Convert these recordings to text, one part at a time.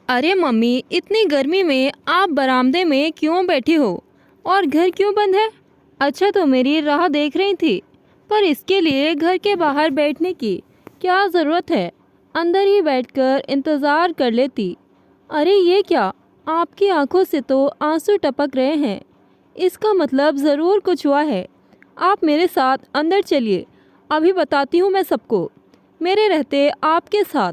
अरे मम्मी, इतनी गर्मी में आप बरामदे में क्यों बैठी हो? और घर क्यों बंद है? अच्छा, तो मेरी राह देख रही थी, पर इसके लिए घर के बाहर बैठने की क्या ज़रूरत है? अंदर ही बैठकर इंतज़ार कर लेती। अरे ये क्या, आपकी आंखों से तो आंसू टपक रहे हैं। इसका मतलब ज़रूर कुछ हुआ है। आप मेरे साथ अंदर चलिए, अभी बताती हूँ मैं सबको। मेरे रहते आपके साथ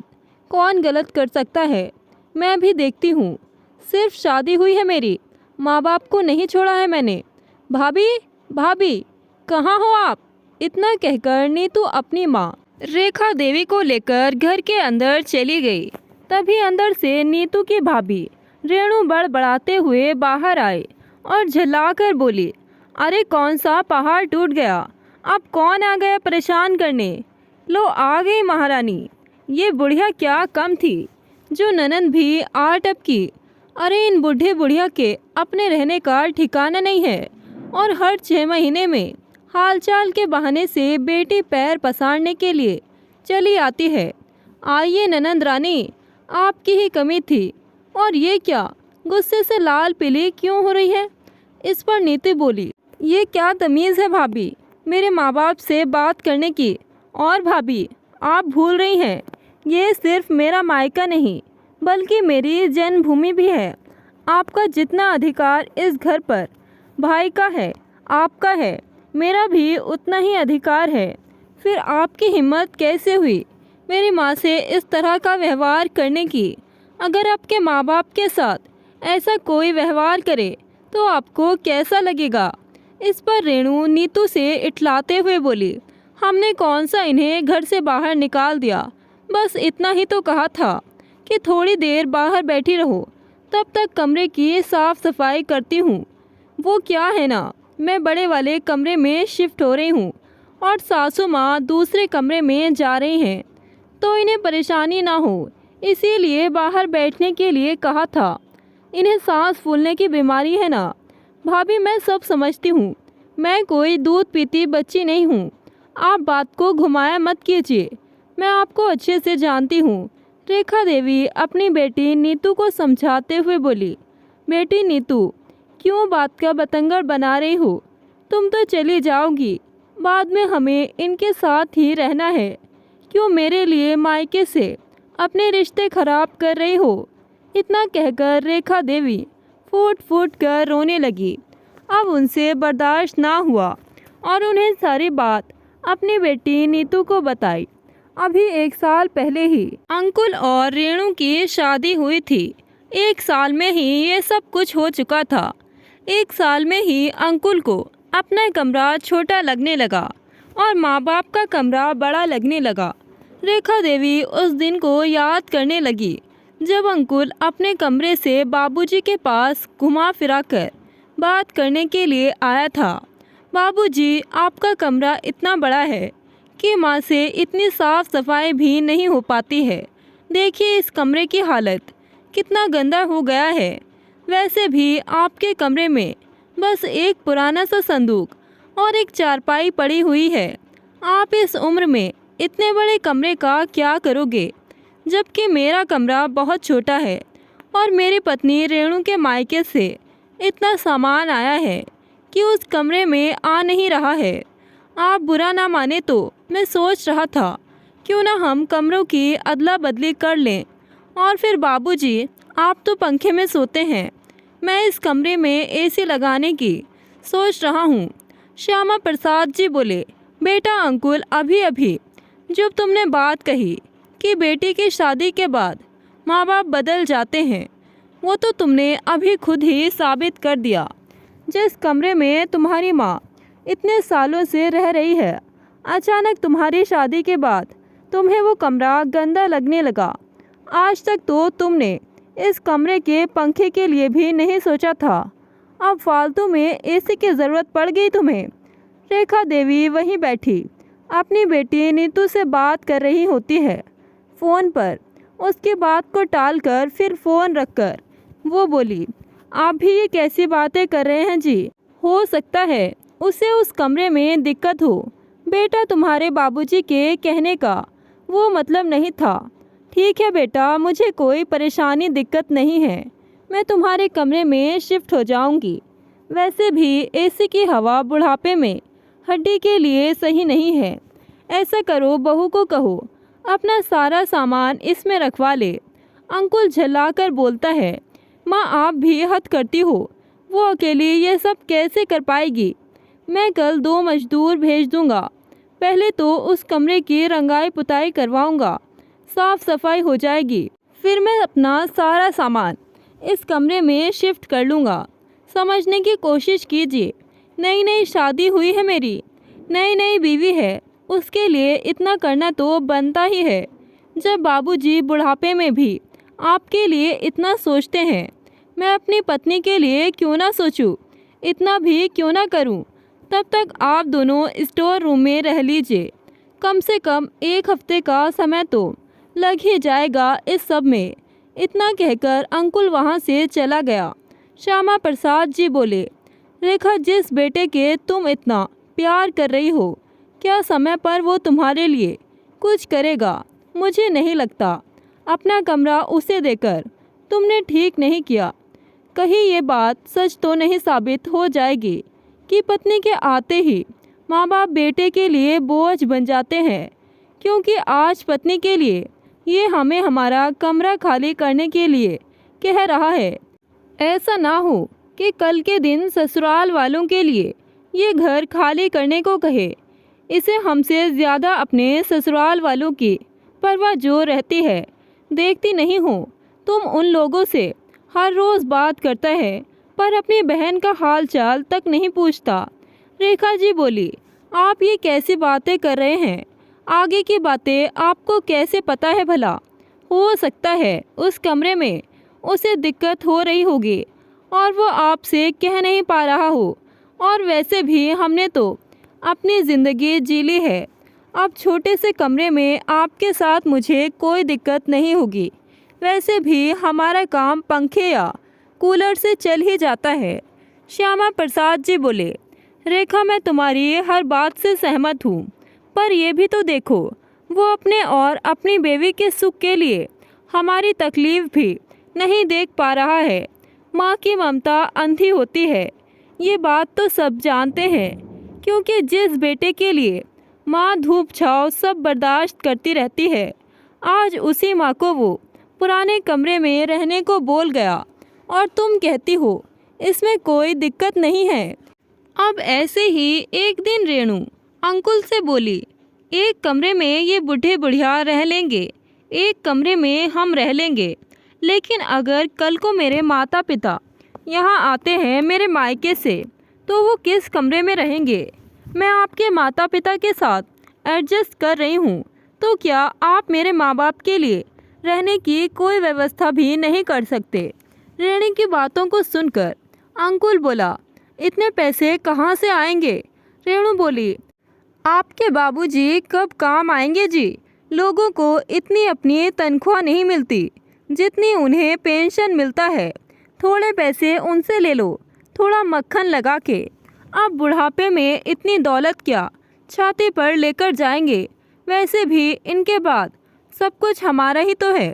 कौन गलत कर सकता है, मैं भी देखती हूँ। सिर्फ शादी हुई है मेरी, माँ बाप को नहीं छोड़ा है मैंने। भाभी, भाभी, कहाँ हो आप? इतना कहकर नीतू अपनी माँ रेखा देवी को लेकर घर के अंदर चली गई। तभी अंदर से नीतू की भाभी रेणु बड़बड़ाते हुए बाहर आई और झल्लाकर बोली, अरे कौन सा पहाड़ टूट गया? अब कौन आ गया परेशान करने? लो आ गई महारानी। ये बुढ़िया क्या कम थी जो ननंद भी आ टपकी। अरे इन बूढ़े बुढ़िया के अपने रहने का ठिकाना नहीं है, और हर 6 महीने में हालचाल के बहाने से बेटी पैर पसारने के लिए चली आती है। आइए ननंद रानी, आपकी ही कमी थी। और ये क्या, गुस्से से लाल पीली क्यों हो रही है? इस पर नीति बोली, ये क्या तमीज़ है भाभी मेरे माँ बाप से बात करने की? और भाभी, आप भूल रही हैं, ये सिर्फ मेरा मायका नहीं बल्कि मेरी जन्मभूमि भी है। आपका जितना अधिकार इस घर पर भाई का है, आपका है, मेरा भी उतना ही अधिकार है। फिर आपकी हिम्मत कैसे हुई मेरी माँ से इस तरह का व्यवहार करने की? अगर आपके माँ बाप के साथ ऐसा कोई व्यवहार करे तो आपको कैसा लगेगा? इस पर रेणु नीतू से इठलाते हुए बोली, हमने कौन सा इन्हें घर से बाहर निकाल दिया? बस इतना ही तो कहा था कि थोड़ी देर बाहर बैठी रहो, तब तक कमरे की साफ़ सफाई करती हूँ। वो क्या है ना, मैं बड़े वाले कमरे में शिफ्ट हो रही हूँ और सासू माँ दूसरे कमरे में जा रही हैं, तो इन्हें परेशानी ना हो इसीलिए बाहर बैठने के लिए कहा था। इन्हें सांस फूलने की बीमारी है ना। भाभी, मैं सब समझती हूँ, मैं कोई दूध पीती बच्ची नहीं हूँ। आप बात को घुमाया मत कीजिए, मैं आपको अच्छे से जानती हूँ। रेखा देवी अपनी बेटी नीतू को समझाते हुए बोली, बेटी नीतू, क्यों बात का बतंगड़ बना रही हो? तुम तो चली जाओगी, बाद में हमें इनके साथ ही रहना है। क्यों मेरे लिए मायके से अपने रिश्ते खराब कर रही हो? इतना कहकर रेखा देवी फूट फूट कर रोने लगी। अब उनसे बर्दाश्त ना हुआ और उन्हें सारी बात अपनी बेटी नीतू को बताई। अभी 1 साल पहले ही अंकुल और रेणु की शादी हुई थी। 1 साल में ही ये सब कुछ हो चुका था। 1 साल में ही अंकुल को अपना कमरा छोटा लगने लगा और माँ बाप का कमरा बड़ा लगने लगा। रेखा देवी उस दिन को याद करने लगी जब अंकुल अपने कमरे से बाबूजी के पास घुमा फिरा कर बात करने के लिए आया था। बाबूजी, आपका कमरा इतना बड़ा है कि माँ से इतनी साफ़ सफाई भी नहीं हो पाती है। देखिए इस कमरे की हालत कितना गंदा हो गया है। वैसे भी आपके कमरे में बस एक पुराना सा संदूक और एक चारपाई पड़ी हुई है। आप इस उम्र में इतने बड़े कमरे का क्या करोगे? जबकि मेरा कमरा बहुत छोटा है और मेरी पत्नी रेणु के मायके से इतना सामान आया है कि उस कमरे में आ नहीं रहा है। आप बुरा ना माने तो मैं सोच रहा था क्यों ना हम कमरों की अदला बदली कर लें। और फिर बाबूजी, आप तो पंखे में सोते हैं, मैं इस कमरे में एसी लगाने की सोच रहा हूँ। श्यामा प्रसाद जी बोले, बेटा अंकुल, अभी अभी जब तुमने बात कही कि बेटी की शादी के बाद माँ बाप बदल जाते हैं, वो तो तुमने अभी खुद ही साबित कर दिया। जिस कमरे में तुम्हारी माँ इतने सालों से रह रही है, अचानक तुम्हारी शादी के बाद तुम्हें वो कमरा गंदा लगने लगा। आज तक तो तुमने इस कमरे के पंखे के लिए भी नहीं सोचा था, अब फालतू में एसी की ज़रूरत पड़ गई तुम्हें। रेखा देवी वहीं बैठी अपनी बेटी नीतू से बात कर रही होती है फ़ोन पर। उसकी बात को टालकर फिर फ़ोन रखकर वो बोली, आप भी ये कैसी बातें कर रहे हैं जी? हो सकता है उसे उस कमरे में दिक्कत हो। बेटा, तुम्हारे बाबूजी के कहने का वो मतलब नहीं था। ठीक है बेटा, मुझे कोई परेशानी दिक्कत नहीं है, मैं तुम्हारे कमरे में शिफ्ट हो जाऊंगी। वैसे भी एसी की हवा बुढ़ापे में हड्डी के लिए सही नहीं है। ऐसा करो, बहू को कहो अपना सारा सामान इसमें रखवा ले। अंकुल झल्लाकर बोलता है, माँ आप भी हद करती हो, वो अकेली ये सब कैसे कर पाएगी। मैं कल 2 मजदूर भेज दूंगा। पहले तो उस कमरे की रंगाई पुताई करवाऊंगा, साफ सफाई हो जाएगी, फिर मैं अपना सारा सामान इस कमरे में शिफ्ट कर लूँगा। समझने की कोशिश कीजिए, नई नई शादी हुई है मेरी, नई नई बीवी है, उसके लिए इतना करना तो बनता ही है। जब बाबूजी बुढ़ापे में भी आपके लिए इतना सोचते हैं, मैं अपनी पत्नी के लिए क्यों ना सोचूं, इतना भी क्यों ना करूं। तब तक आप दोनों स्टोर रूम में रह लीजिए, कम से कम 1 हफ्ते का समय तो लग ही जाएगा इस सब में। इतना कहकर अंकुल वहां से चला गया। श्यामा प्रसाद जी बोले, रेखा, जिस बेटे के तुम इतना प्यार कर रही हो, क्या समय पर वो तुम्हारे लिए कुछ करेगा? मुझे नहीं लगता। अपना कमरा उसे देकर तुमने ठीक नहीं किया। कहीं ये बात सच तो नहीं साबित हो जाएगी कि पत्नी के आते ही माँ बाप बेटे के लिए बोझ बन जाते हैं, क्योंकि आज पत्नी के लिए ये हमें हमारा कमरा खाली करने के लिए कह रहा है। ऐसा ना हो कि कल के दिन ससुराल वालों के लिए ये घर खाली करने को कहे। इसे हमसे ज़्यादा अपने ससुराल वालों की परवाह जो रहती है। देखती नहीं हो तुम उन लोगों से हर रोज़ बात करता है, पर अपनी बहन का हाल चाल तक नहीं पूछता। रेखा जी बोली, आप ये कैसी बातें कर रहे हैं? आगे की बातें आपको कैसे पता है भला? हो सकता है उस कमरे में उसे दिक्कत हो रही होगी और वो आपसे कह नहीं पा रहा हो। और वैसे भी हमने तो अपनी ज़िंदगी जी ली है। अब छोटे से कमरे में आपके साथ मुझे कोई दिक्कत नहीं होगी। वैसे भी हमारा काम पंखे या कूलर से चल ही जाता है। श्यामा प्रसाद जी बोले, रेखा, मैं तुम्हारी हर बात से सहमत हूँ, पर यह भी तो देखो, वो अपने और अपनी बेवी के सुख के लिए हमारी तकलीफ़ भी नहीं देख पा रहा है। माँ की ममता अंधी होती है, ये बात तो सब जानते हैं, क्योंकि जिस बेटे के लिए माँ धूप छाँव सब बर्दाश्त करती रहती है, आज उसी माँ को वो पुराने कमरे में रहने को बोल गया और तुम कहती हो इसमें कोई दिक्कत नहीं है। अब ऐसे ही एक दिन रेणु अंकुल से बोली, एक कमरे में ये बूढ़े बुढ़िया रह लेंगे, एक कमरे में हम रह लेंगे, लेकिन अगर कल को मेरे माता पिता यहाँ आते हैं मेरे मायके से, तो वो किस कमरे में रहेंगे? मैं आपके माता पिता के साथ एडजस्ट कर रही हूँ, तो क्या आप मेरे माँ बाप के लिए रहने की कोई व्यवस्था भी नहीं कर सकते? रेणु की बातों को सुनकर अंकुल बोला, इतने पैसे कहाँ से आएंगे? रेणु बोली, आपके बाबूजी कब काम आएंगे जी? लोगों को इतनी अपनी तनख्वाह नहीं मिलती जितनी उन्हें पेंशन मिलता है। थोड़े पैसे उनसे ले लो, थोड़ा मक्खन लगा के। अब बुढ़ापे में इतनी दौलत क्या छाती पर लेकर जाएंगे? वैसे भी इनके बाद सब कुछ हमारा ही तो है।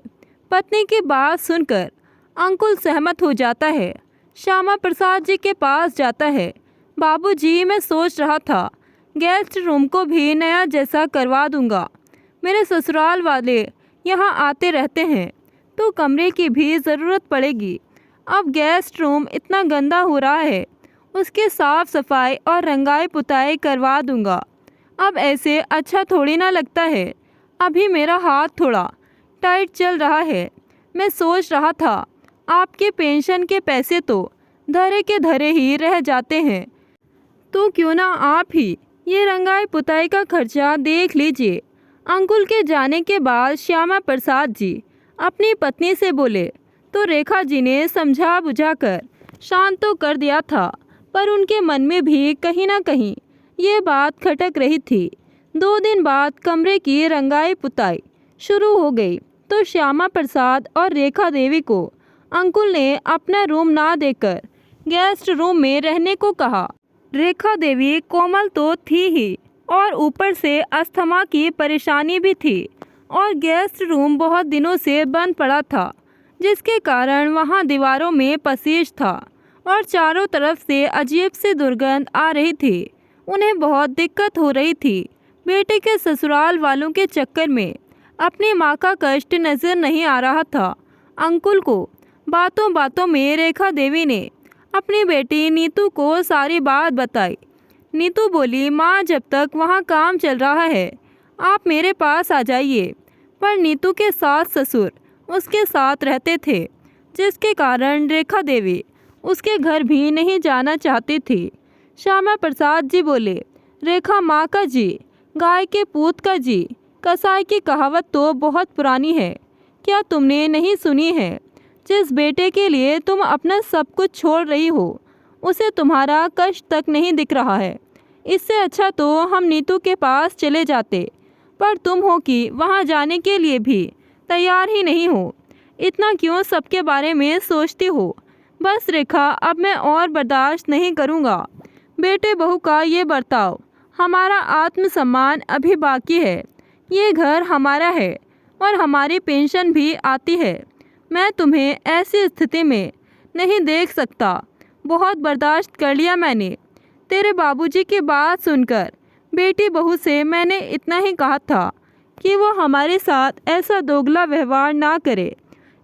पत्नी की बात सुनकर अंकुल सहमत हो जाता है। श्यामा प्रसाद जी के पास जाता है। बाबूजी, मैं सोच रहा था गेस्ट रूम को भी नया जैसा करवा दूंगा। मेरे ससुराल वाले यहाँ आते रहते हैं, तो कमरे की भी ज़रूरत पड़ेगी। अब गेस्ट रूम इतना गंदा हो रहा है, उसके साफ़ सफाई और रंगाई पुताई करवा दूंगा। अब ऐसे अच्छा थोड़ी ना लगता है। अभी मेरा हाथ थोड़ा टाइट चल रहा है। मैं सोच रहा था आपके पेंशन के पैसे तो धरे के धरे ही रह जाते हैं, तो क्यों ना आप ही ये रंगाई पुताई का खर्चा देख लीजिए। अंकुल के जाने के बाद श्यामा प्रसाद जी अपनी पत्नी से बोले, तो रेखा जी ने समझा बुझाकर शांत तो कर दिया था, पर उनके मन में भी कहीं ना कहीं ये बात खटक रही थी। 2 दिन बाद कमरे की रंगाई पुताई शुरू हो गई, तो श्यामा प्रसाद और रेखा देवी को अंकुल ने अपना रूम ना देकर गेस्ट रूम में रहने को कहा। रेखा देवी कोमल तो थी ही, और ऊपर से अस्थमा की परेशानी भी थी, और गेस्ट रूम बहुत दिनों से बंद पड़ा था, जिसके कारण वहाँ दीवारों में पसीज था और चारों तरफ से अजीब सी दुर्गंध आ रही थी। उन्हें बहुत दिक्कत हो रही थी। बेटे के ससुराल वालों के चक्कर में अपनी माँ का कष्ट नज़र नहीं आ रहा था अंकुल को। बातों बातों में रेखा देवी ने अपनी बेटी नीतू को सारी बात बताई। नीतू बोली, माँ जब तक वहाँ काम चल रहा है आप मेरे पास आ जाइए। पर नीतू के सास ससुर उसके साथ रहते थे, जिसके कारण रेखा देवी उसके घर भी नहीं जाना चाहती थी। श्यामा प्रसाद जी बोले, रेखा माँ का जी, गाय के पूत का जी। कसाई की कहावत तो बहुत पुरानी है, क्या तुमने नहीं सुनी है? जिस बेटे के लिए तुम अपना सब कुछ छोड़ रही हो उसे तुम्हारा कष्ट तक नहीं दिख रहा है। इससे अच्छा तो हम नीतू के पास चले जाते, पर तुम हो कि वहाँ जाने के लिए भी तैयार ही नहीं हो। इतना क्यों सबके बारे में सोचती हो? बस रेखा, अब मैं और बर्दाश्त नहीं करूँगा। बेटे बहू का ये बर्ताव, हमारा आत्मसम्मान अभी बाकी है। ये घर हमारा है और हमारी पेंशन भी आती है। मैं तुम्हें ऐसी स्थिति में नहीं देख सकता। बहुत बर्दाश्त कर लिया मैंने। तेरे बाबूजी की बात सुनकर बेटी बहू से मैंने इतना ही कहा था कि वो हमारे साथ ऐसा दोगला व्यवहार ना करे।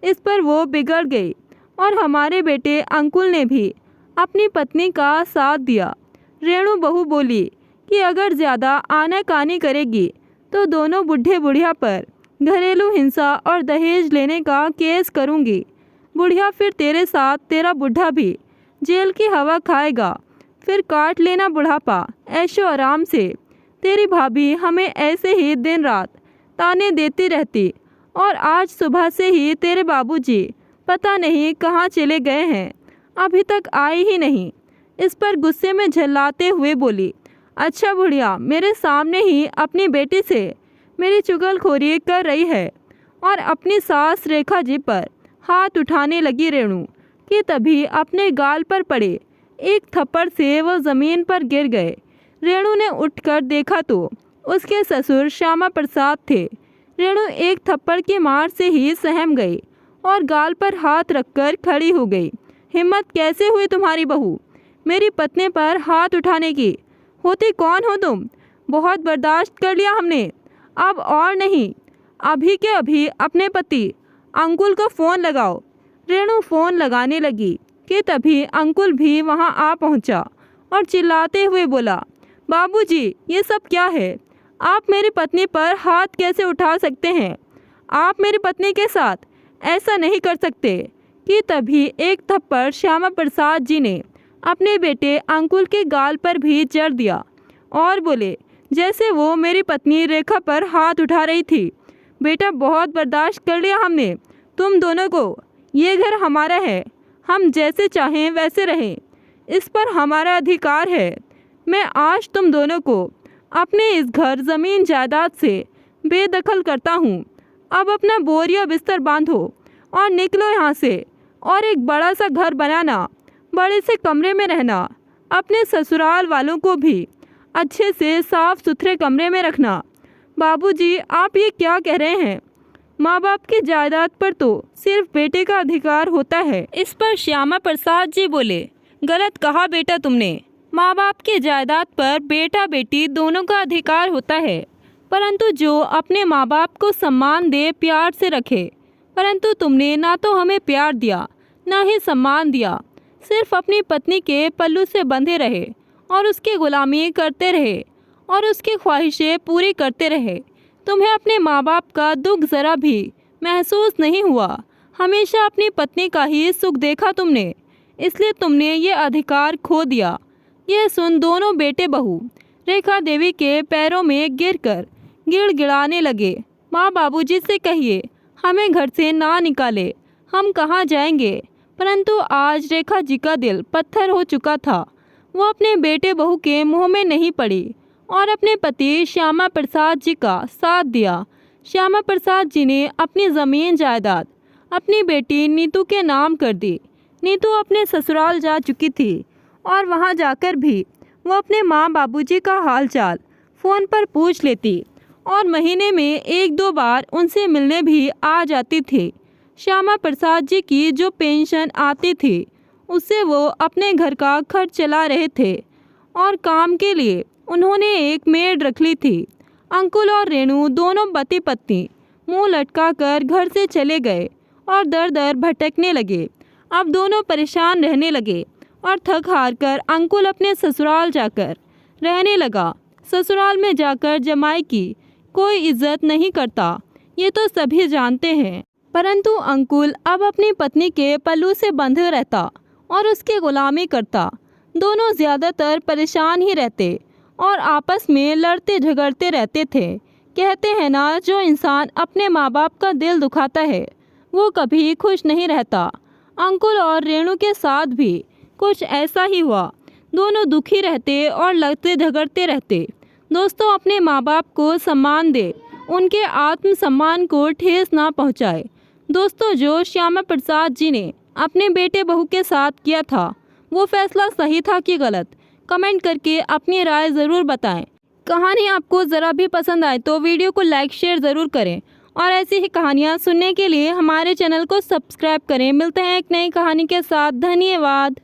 इस पर वो बिगड़ गई और हमारे बेटे अंकुल ने भी अपनी पत्नी का साथ दिया। रेणु बहू बोली कि अगर ज़्यादा आनाकानी करेगी तो दोनों बुढ़े बुढ़िया पर घरेलू हिंसा और दहेज लेने का केस करूँगी। बुढ़िया फिर तेरे साथ तेरा बुढ़ा भी जेल की हवा खाएगा। फिर काट लेना बुढ़ापा ऐशो आराम से। तेरी भाभी हमें ऐसे ही दिन रात ताने देती रहती और आज सुबह से ही तेरे बाबूजी पता नहीं कहाँ चले गए हैं, अभी तक आए ही नहीं। इस पर गुस्से में झल्लाते हुए बोली, अच्छा बुढ़िया, मेरे सामने ही अपनी बेटी से मेरी चुगलखोरी कर रही है। और अपनी सास रेखा जी पर हाथ उठाने लगी रेणु कि तभी अपने गाल पर पड़े एक थप्पड़ से वो ज़मीन पर गिर गए। रेणु ने उठकर देखा तो उसके ससुर श्यामा प्रसाद थे। रेणु एक थप्पड़ की मार से ही सहम गई और गाल पर हाथ रखकर खड़ी हो गई। हिम्मत कैसे हुई तुम्हारी बहू मेरी पत्नी पर हाथ उठाने की? होती कौन हो तुम? बहुत बर्दाश्त कर लिया हमने, अब और नहीं। अभी के अभी अपने पति अंकुल को फ़ोन लगाओ। रेणु फ़ोन लगाने लगी कि तभी अंकुल भी वहां आ पहुंचा और चिल्लाते हुए बोला, बाबूजी ये सब क्या है? आप मेरी पत्नी पर हाथ कैसे उठा सकते हैं? आप मेरी पत्नी के साथ ऐसा नहीं कर सकते। कि तभी एक थप्पड़ श्यामा प्रसाद जी ने अपने बेटे अंकुल के गाल पर भी जड़ दिया और बोले, जैसे वो मेरी पत्नी रेखा पर हाथ उठा रही थी। बेटा बहुत बर्दाश्त कर लिया हमने तुम दोनों को। ये घर हमारा है, हम जैसे चाहें वैसे रहें, इस पर हमारा अधिकार है। मैं आज तुम दोनों को अपने इस घर ज़मीन जायदाद से बेदखल करता हूँ। अब अपना बोरिया बिस्तर बांधो और निकलो यहाँ से और एक बड़ा सा घर बनाना, बड़े से कमरे में रहना। अपने ससुराल वालों को भी अच्छे से साफ सुथरे कमरे में रखना। बाबूजी आप ये क्या कह रहे हैं? माँ बाप की जायदाद पर तो सिर्फ बेटे का अधिकार होता है। इस पर श्यामा प्रसाद जी बोले, गलत कहा बेटा तुमने। माँ बाप की जायदाद पर बेटा बेटी दोनों का अधिकार होता है, परंतु जो अपने माँ बाप को सम्मान दे, प्यार से रखे। परंतु तुमने ना तो हमें प्यार दिया ना ही सम्मान दिया, सिर्फ अपनी पत्नी के पल्लू से बंधे रहे और उसकी गुलामी करते रहे और उसकी ख्वाहिशें पूरी करते रहे। तुम्हें अपने माँ बाप का दुख ज़रा भी महसूस नहीं हुआ। हमेशा अपनी पत्नी का ही सुख देखा तुमने, इसलिए तुमने ये अधिकार खो दिया। यह सुन दोनों बेटे बहू रेखा देवी के पैरों में गिरकर गिड़गिड़ाने लगे। माँ बाबूजी से कहिए हमें घर से ना निकाले, हम कहाँ जाएंगे। परंतु आज रेखा जी का दिल पत्थर हो चुका था। वो अपने बेटे बहू के मुंह में नहीं पड़ी और अपने पति श्यामा प्रसाद जी का साथ दिया। श्यामा प्रसाद जी ने अपनी ज़मीन जायदाद अपनी बेटी नीतू के नाम कर दी। नीतू अपने ससुराल जा चुकी थी और वहां जाकर भी वो अपने माँ बाबूजी का हालचाल फ़ोन पर पूछ लेती और महीने में 1-2 बार उनसे मिलने भी आ जाती थी। श्यामा प्रसाद जी की जो पेंशन आती थी उससे वो अपने घर का खर्च चला रहे थे और काम के लिए उन्होंने एक मेड रख ली थी। अंकुल और रेणु दोनों पति पत्नी मुंह लटकाकर घर से चले गए और दर दर भटकने लगे। अब दोनों परेशान रहने लगे और थक हार कर अंकुल अपने ससुराल जाकर रहने लगा। ससुराल में जाकर जमाई की कोई इज्जत नहीं करता, ये तो सभी जानते हैं। परंतु अंकुल अब अपनी पत्नी के पल्लू से बंधे रहता और उसकी गुलामी करता। दोनों ज़्यादातर परेशान ही रहते और आपस में लड़ते झगड़ते रहते थे। कहते हैं ना, जो इंसान अपने माँ बाप का दिल दुखाता है वो कभी खुश नहीं रहता। अंकुल और रेणु के साथ भी कुछ ऐसा ही हुआ। दोनों दुखी रहते और लड़ते झगड़ते रहते। दोस्तों, अपने माँ बाप को सम्मान दे, उनके आत्मसम्मान को ठेस ना पहुँचाए। दोस्तों, जो श्यामा प्रसाद जी ने अपने बेटे बहू के साथ किया था वो फैसला सही था कि गलत? कमेंट करके अपनी राय ज़रूर बताएं। कहानी आपको ज़रा भी पसंद आए तो वीडियो को लाइक शेयर ज़रूर करें और ऐसी ही कहानियाँ सुनने के लिए हमारे चैनल को सब्सक्राइब करें। मिलते हैं एक नई कहानी के साथ। धन्यवाद।